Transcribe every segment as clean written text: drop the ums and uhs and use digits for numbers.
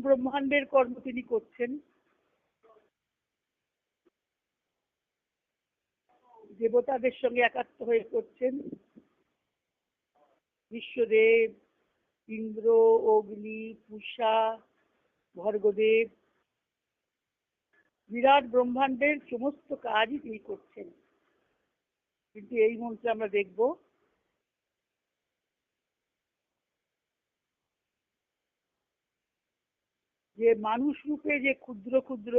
ব্রহ্মাণ্ডের কর্ম তিনি করছেন। দেবতাদের সঙ্গে একাত্ম হয়ে করছেন। বিশ্বদেব, ইন্দ্র, অগ্নি, পূষা, ভর্গদেব, বিরাট ব্রহ্মাণ্ডের সমস্ত কাজই তিনি করছেন। কিন্তু এই মন্ত্রে আমরা দেখব যে মানুষ রূপে যে ক্ষুদ্র ক্ষুদ্র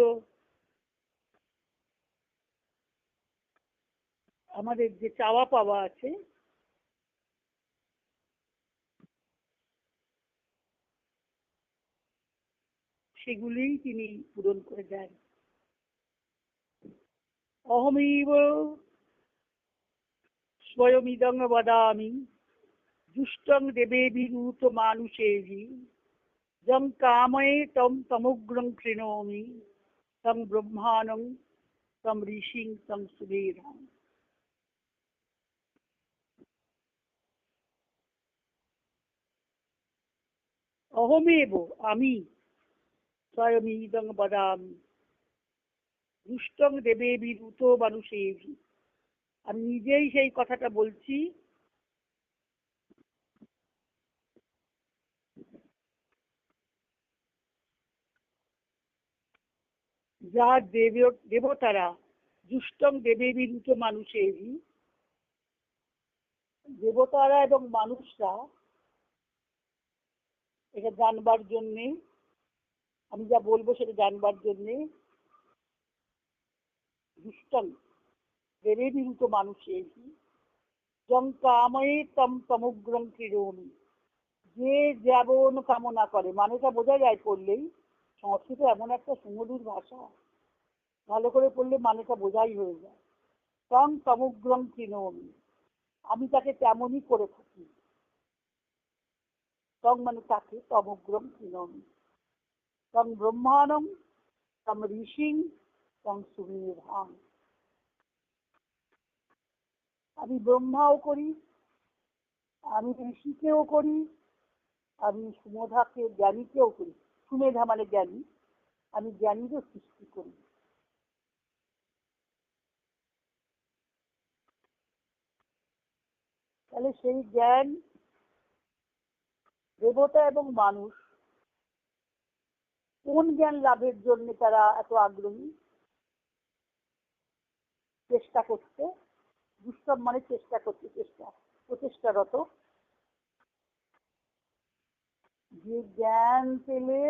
আমাদের যে চাওয়া পাওয়া আছে, সেগুলিই তিনি পূরণ করে দেন। অহমৈব স্বয়মিদং বদামি দুষ্টং দেবেবিরূত মানুষেভি যং কাময়ে তম তমুগ্রং কৃণোমি তং ব্রহ্মাণং তম ঋষিং তং সুমেধাং। অহমেব আমি স্বয়মিদং বদামি দুষ্টং দেবেবিরূত মানুষেভি, আমি নিজেই সেই কথাটা বলছি যা দেবতারা দুষ্টং দেবেবিরূত মানুষেরই, দেবতারা এবং মানুষরা এটা জানবার জন্যে, আমি যা বলবো সেটা জানবার জন্যে দুষ্টং দেবেবিরূত মানুষেরই যং কাময়ে তম তমুগ্রং কৃণোমি, যে যেমন কামনা করে, মানেটা বোঝা যায় পড়লেই। সংস্কৃত এমন একটা সুমধুর ভাষা, ভালো করে পড়লে মানেটা বোঝাই হয়ে যায়। তং তমুগ্রং কৃণোমি, আমি তাকে তেমনই করে থাকি। তং মানে তাকে, তমগ্রম কৃণোমি, তং ব্রহ্মাণং তং ঋষিং তং সুমেধাং, আমি ব্রহ্মাও করি, আমি ঋষিকেও করি, আমি সুমেধাকে জ্ঞানীকেও করি। সুমেধা মানে জ্ঞানী, আমি জ্ঞানীরও সৃষ্টি করি। তাহলে সেই জ্ঞান দেবতা এবং মানুষ কোন জ্ঞান লাভের জন্য তারা এত আগ্রহী, চেষ্টা করছে। দুষ্টম মানে চেষ্টা করছে, প্রচেষ্টারত। যে জ্ঞান পেলে